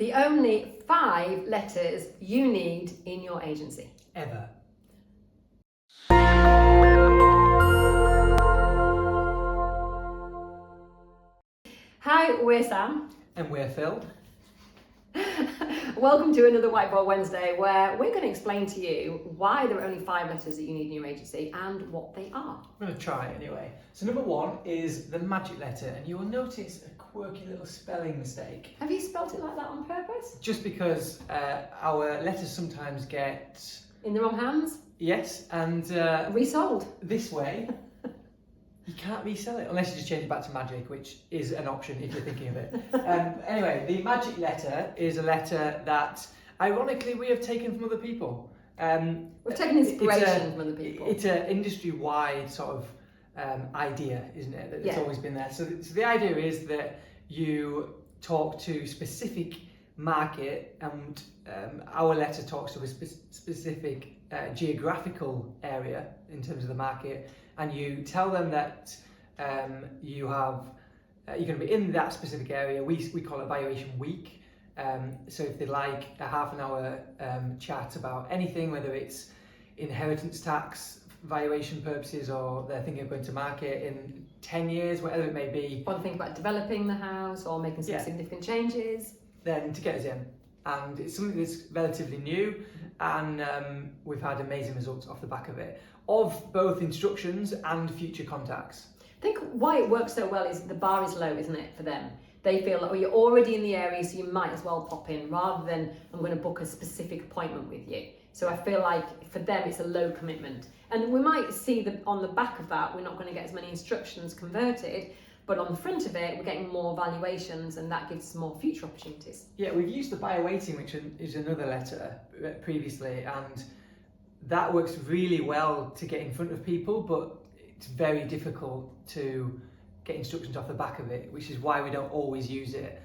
The only 5 letters you need in your agency. Ever. Hi, we're Sam. And we're Phil. Welcome to another Whiteboard Wednesday, where we're going to explain to you why there are only 5 letters that you need in your agency and what they are. I'm going to try it anyway. So number 1 is the magic letter, and you will notice a quirky little spelling mistake. Have you spelt it like that on purpose? Just because our letters sometimes get... In the wrong hands? Yes, and... Resold. This way, you can't resell it, unless you just change it back to magic, which is an option if you're thinking of it. Anyway, the magic letter is a letter that, ironically, we have taken from other people. We've taken inspiration from other people. It's an industry-wide sort of idea, isn't it? It's always been there. So the idea is that you talk to specific market, and our letter talks to a specific geographical area in terms of the market, and you tell them that you're going to be in that specific area. We call it valuation week. So if they like a half an hour chat about anything, whether it's inheritance tax, valuation purposes, or they're thinking of going to market in 10 years, whatever it may be. Or think about developing the house or making some significant changes. Then to get us in. And it's something that's relatively new, and we've had amazing results off the back of it, of both instructions and future contacts. I think why it works so well is the bar is low, isn't it, for them? They feel like, well, you're already in the area, so you might as well pop in, rather than I'm going to book a specific appointment with you. So I feel like for them it's a low commitment. And we might see that on the back of that, we're not going to get as many instructions converted, but on the front of it, we're getting more valuations, and that gives us more future opportunities. Yeah, we've used the buyer waiting, which is another letter previously, and that works really well to get in front of people, but it's very difficult to get instructions off the back of it, which is why we don't always use it.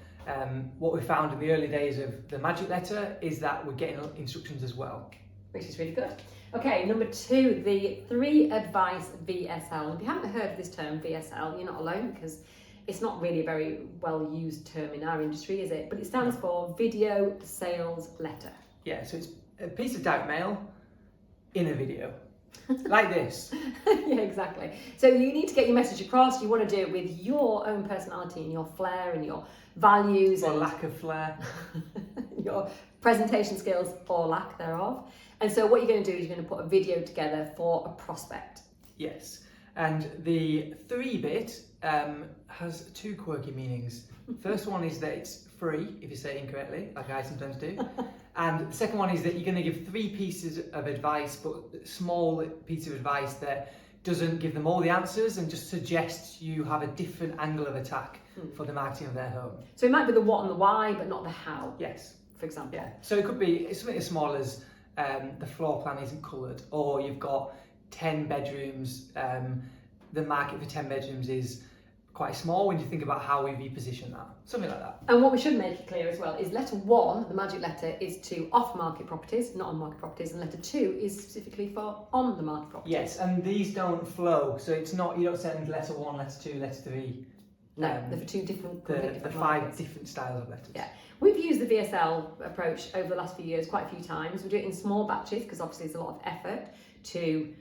What we found in the early days of the magic letter is that we're getting instructions as well. Which is really good. Okay, number 2, the 3 advice VSL. If you haven't heard of this term, VSL, you're not alone, because it's not really a very well used term in our industry, is it? But it stands for video sales letter. Yeah, so it's a piece of direct mail in a video. Like this. Yeah, exactly. So you need to get your message across. You want to do it with your own personality and your flair and your values. Or lack of flair. Your presentation skills or lack thereof. And so what you're going to do is you're going to put a video together for a prospect. Yes. And the 3 bit has 2 quirky meanings. First one is that it's free if you say it incorrectly, like I sometimes do. And the second one is that you're going to give 3 pieces of advice, but small piece of advice that doesn't give them all the answers and just suggests you have a different angle of attack for the marketing of their home. So it might be the what and the why, but not the how. Yes. For example. Yeah. So it could be something as small as the floor plan isn't coloured, or you've got 10 bedrooms. The market for 10 bedrooms is quite small when you think about how we reposition that. Something like that. And what we should make it clear as well is letter 1, the magic letter, is to off-market properties, not on-market properties, and letter 2 is specifically for on-the-market properties. Yes, and these don't flow, so it's not, you don't send letter 1, letter 2, letter 3. No, they're for 2 different the 5 different styles of letters. Yeah, we've used the VSL approach over the last few years quite a few times. We do it in small batches because obviously there's a lot of effort to,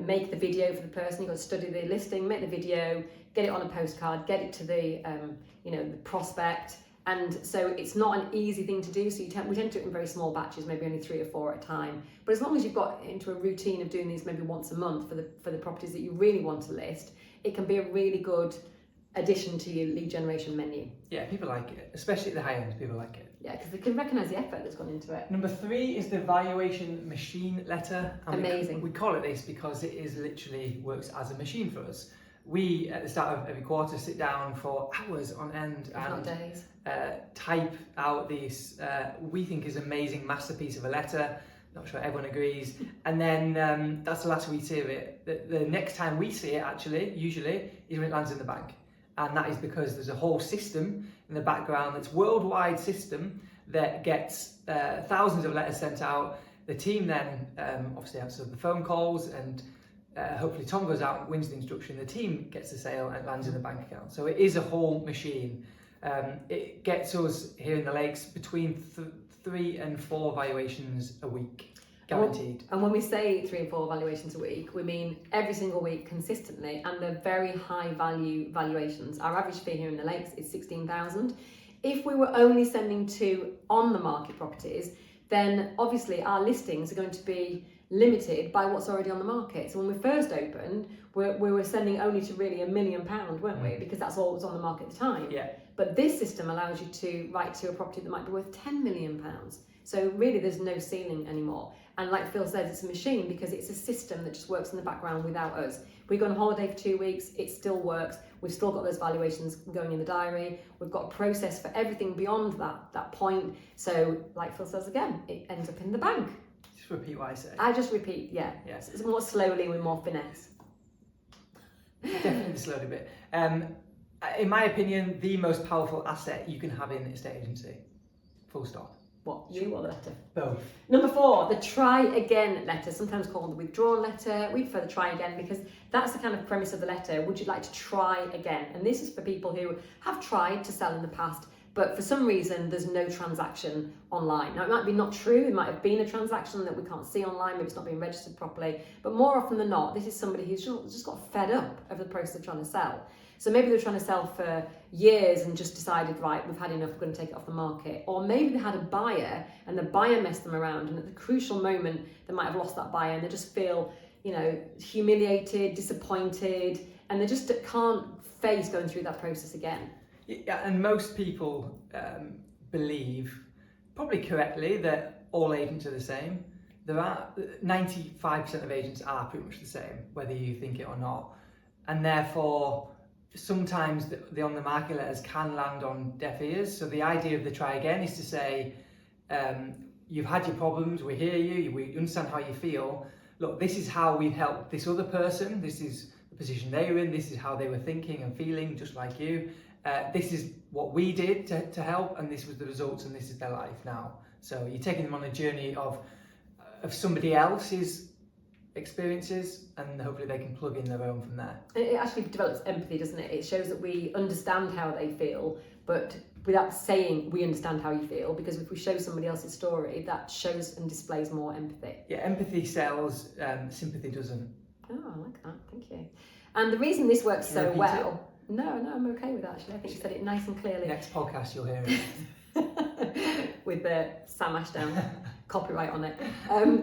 make the video for the person. You've got to study the listing, make the video, get it on a postcard, get it to the, the prospect. And so it's not an easy thing to do. So we tend to do it in very small batches, maybe only 3 or 4 at a time. But as long as you've got into a routine of doing these maybe once a month for the properties that you really want to list, it can be a really good addition to your lead generation menu. Yeah, people like it, especially at the high end, people like it. Yeah, because they can recognise the effort that's gone into it. Number 3 is the valuation machine letter. And amazing. We call it this because it is literally works as a machine for us. We, at the start of every quarter, sit down for hours on end and days. Type out this, we think is amazing masterpiece of a letter. Not sure everyone agrees. And then that's the last we see of it. The next time we see it, actually, usually, is when it lands in the bank. And that is because there's a whole system in the background, that's a worldwide system that gets thousands of letters sent out. The team then obviously answers the phone calls, and hopefully Tom goes out and wins the instruction. The team gets the sale and it lands in the bank account. So it is a whole machine. it gets us here in the Lakes between 3 and 4 valuations a week, guaranteed. And when we say 3 and 4 valuations a week, we mean every single week consistently, and they're very high value valuations. Our average fee here in the Lakes is 16,000. If we were only sending to on the market properties, then obviously our listings are going to be limited by what's already on the market. So when we first opened, we were sending only to really £1 million, weren't we? Because that's all that was on the market at the time. Yeah. But this system allows you to write to a property that might be worth £10 million. So really there's no ceiling anymore. And like Phil says, it's a machine because it's a system that just works in the background without us. We go on holiday for 2 weeks, it still works. We've still got those valuations going in the diary. We've got a process for everything beyond that point. So like Phil says again, it ends up in the bank. Just repeat what I say. I just repeat, yeah. Yes. It's more slowly with more finesse. Definitely slowed a bit. In my opinion, the most powerful asset you can have in estate agency. Full stop. What, you or the letter? Both. Number 4, the try again letter, sometimes called the withdrawn letter. We prefer the try again because that's the kind of premise of the letter. Would you like to try again? And this is for people who have tried to sell in the past, but for some reason there's no transaction online. Now it might be not true, it might have been a transaction that we can't see online, maybe it's not being registered properly, but more often than not, this is somebody who's just got fed up of the process of trying to sell. So maybe they're trying to sell for years and just decided, right, we've had enough, we're going to take it off the market. Or maybe they had a buyer and the buyer messed them around, and at the crucial moment they might have lost that buyer and they just feel, humiliated, disappointed, and they just can't face going through that process again. Yeah, and most people believe, probably correctly, that all agents are the same. There are 95% of agents are pretty much the same, whether you think it or not, and therefore sometimes the on the market letters can land on deaf ears. So the idea of the try again is to say, you've had your problems, we hear you, we understand how you feel. Look, this is how we've helped this other person, this is the position they were in, this is how they were thinking and feeling, just like you. This is what we did to help, and this was the results, and this is their life now. So you're taking them on a journey of somebody else's experiences, and hopefully they can plug in their own from there. It actually develops empathy, doesn't it? It shows that we understand how they feel, but without saying we understand how you feel, because if we show somebody else's story, that shows and displays more empathy. Yeah, empathy sells, sympathy doesn't. Oh, I like that, thank you. And the reason this works so well... it? No, I'm okay with that actually. I think you said it nice and clearly. Next podcast you'll hear it. With the Sam Ashdown copyright on it.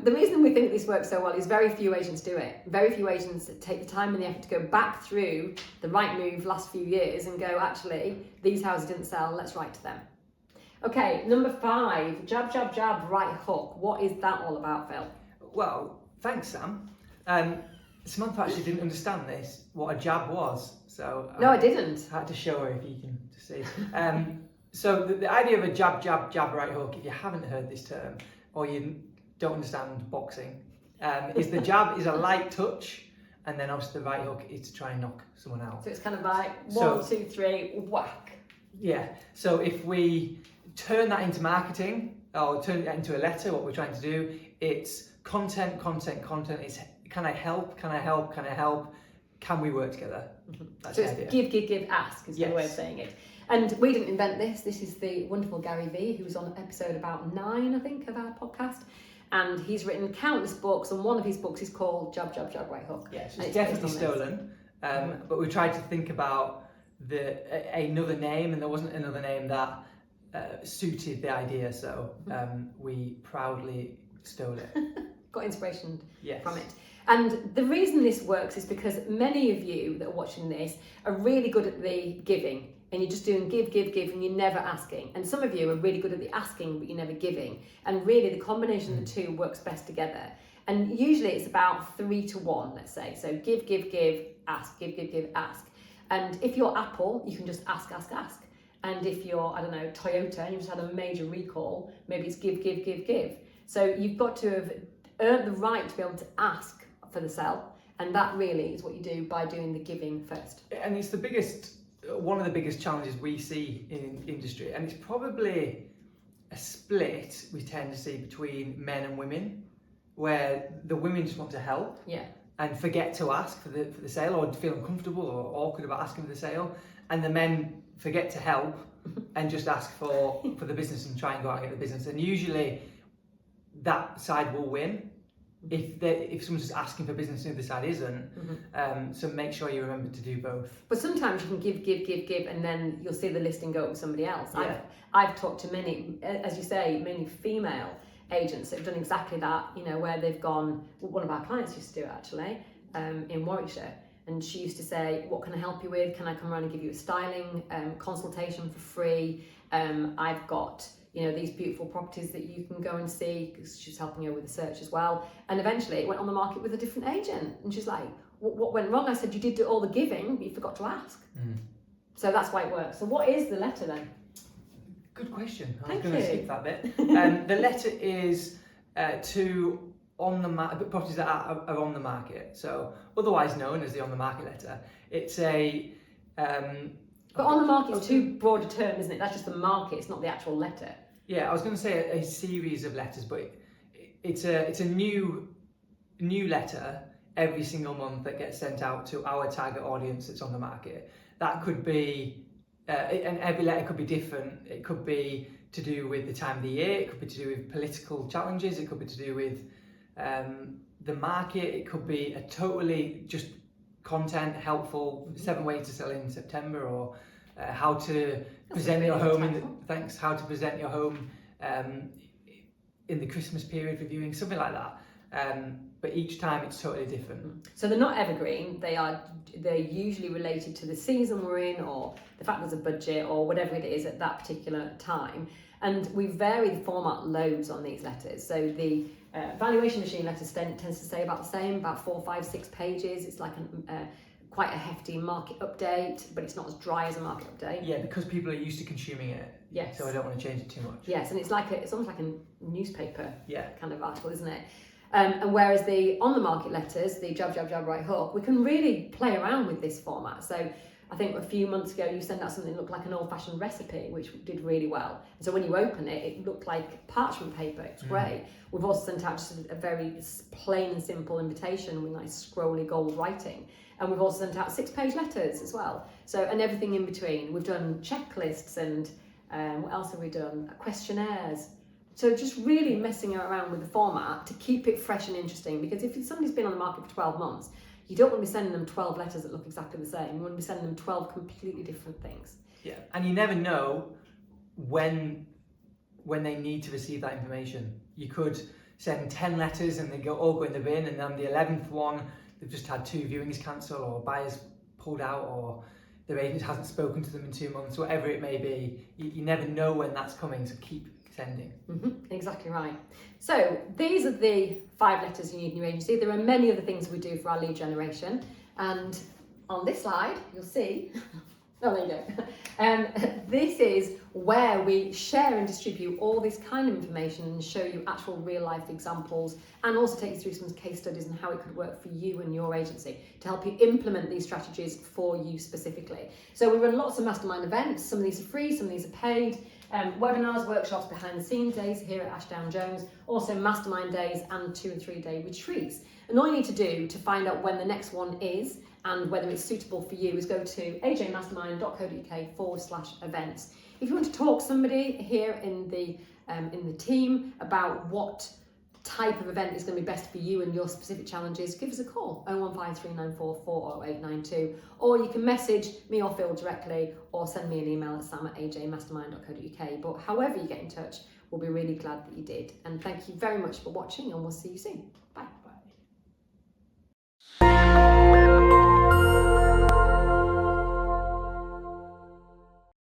The reason we think this works so well is very few agents do it. Very few agents take the time and the effort to go back through the right move last few years and go, actually, these houses didn't sell, let's write to them. Okay, number 5, jab, jab, jab, right hook. What is that all about, Phil? Well, thanks, Sam. Samantha actually didn't understand this, what a jab was. So no, I didn't. I had to show her if you can see. So the idea of a jab, jab, jab, right hook, if you haven't heard this term or you don't understand boxing, is the jab is a light touch, and then obviously the right hook is to try and knock someone out. So it's kind of like 1, 2, 3, whack. Yeah. So if we turn that into marketing or turn that into a letter, what we're trying to do, it's content, content, content. It's can I help? Can I help? Can I help? Can we work together? That's so the it's idea. give ask is the way of saying it. And we didn't invent this. This is the wonderful Gary Vee, who was on episode about 9, I think, of our podcast. And he's written countless books, and one of his books is called Jab, Jab, Jab, Right Hook. Yes, it's definitely stolen. But we tried to think about another name, and there wasn't another name that suited the idea. So we proudly stole it. Got inspiration yes. from it. And the reason this works is because many of you that are watching this are really good at the giving, and you're just doing give, and you're never asking. And some of you are really good at the asking, but you're never giving. And really the combination of the two works best together. And usually it's about 3 to 1, let's say. So give, ask, give, ask. And if you're Apple, you can just ask. And if you're, I don't know, Toyota, and you just had a major recall, maybe it's give. So you've got to have earned the right to be able to ask for the sell, and that really is what you do by doing the giving first. And it's one of the biggest challenges we see in industry, and it's probably a split we tend to see between men and women, where the women just want to help and forget to ask for the sale, or feel uncomfortable or awkward about asking for the sale, and the men forget to help and just ask for the business and try and go out and get the business. And usually that side will win if someone's just asking for business and the other side isn't. So make sure you remember to do both. But sometimes you can give, and then you'll see the listing go up with somebody else. Yeah. I've talked to many, as you say, many female agents that have done exactly that, you know, where they've gone, one of our clients used to do it actually, in Warwickshire, and she used to say, what can I help you with? Can I come around and give you a styling consultation for free? I've got, you know, these beautiful properties that you can go and see, because she's helping her with the search as well. And eventually it went on the market with a different agent, and she's like, what went wrong? I said, you did all the giving, but you forgot to ask. So that's why it works. So what is the letter then? Good question. I was Thank going to you. skip that bit. The letter is to properties that are on the market, so otherwise known as the on the market letter. It's a but on the market is too broad a term, isn't it? That's just the market, it's not the actual letter. Yeah, I was going to say a series of letters, but it's a new letter every single month that gets sent out to our target audience that's on the market. That could be, and every letter could be different. It could be to do with the time of the year, it could be to do with political challenges, it could be to do with the market, it could be a totally just content, helpful 7 ways to sell in September, or how to present your home how to present your home in the Christmas period for viewing, something like that. But each time it's totally different. So they're not evergreen, they're usually related to the season we're in, or the fact there's a budget, or whatever it is at that particular time. And we vary the format loads on these letters. So the valuation machine letter tends to stay about the same, about 4, 5, 6 pages. It's like quite a hefty market update, but it's not as dry as a market update. Yeah, because people are used to consuming it. Yes. So I don't want to change it too much. Yes, and it's almost like a newspaper kind of article, isn't it? And whereas the on the market letters, the jab, right hook, we can really play around with this format. So I think a few months ago you sent out something that looked like an old-fashioned recipe, which did really well. So when you open it, it looked like parchment paper. It's great. We've also sent out just a very plain and simple invitation with nice scrolly gold writing. And we've also sent out 6-page letters as well. So, and everything in between. We've done checklists and what else have we done? Questionnaires. So just really messing around with the format to keep it fresh and interesting, because if somebody's been on the market for 12 months, you don't want to be sending them 12 letters that look exactly the same. You want to be sending them 12 completely different things. Yeah, and you never know when they need to receive that information. You could send 10 letters and they all go in the bin, and on the 11th one, they've just had 2 viewings cancelled, or buyers pulled out, or their agent hasn't spoken to them in 2 months, whatever it may be. You never know when that's coming, so keep sending. Exactly right. So these are the 5 letters you need in your agency. There are many other things we do for our lead generation, and on this slide you'll see oh, there you go. This is where we share and distribute all this kind of information and show you actual real life examples, and also take you through some case studies and how it could work for you and your agency to help you implement these strategies for you specifically. So we run lots of mastermind events. Some of these are free, some of these are paid. Webinars, workshops, behind the scenes days here at Ashdown Jones, also mastermind days and 2 and 3 day retreats. And all you need to do to find out when the next one is and whether it's suitable for you is go to ajmastermind.co.uk/events. If you want to talk to somebody here in the team about what type of event is going to be best for you and your specific challenges, give us a call, 0153944 40892, or you can message me or Phil directly, or send me an email at sam@ajmastermind.co.uk. But however you get in touch, we'll be really glad that you did. And thank you very much for watching, and we'll see you soon. Bye.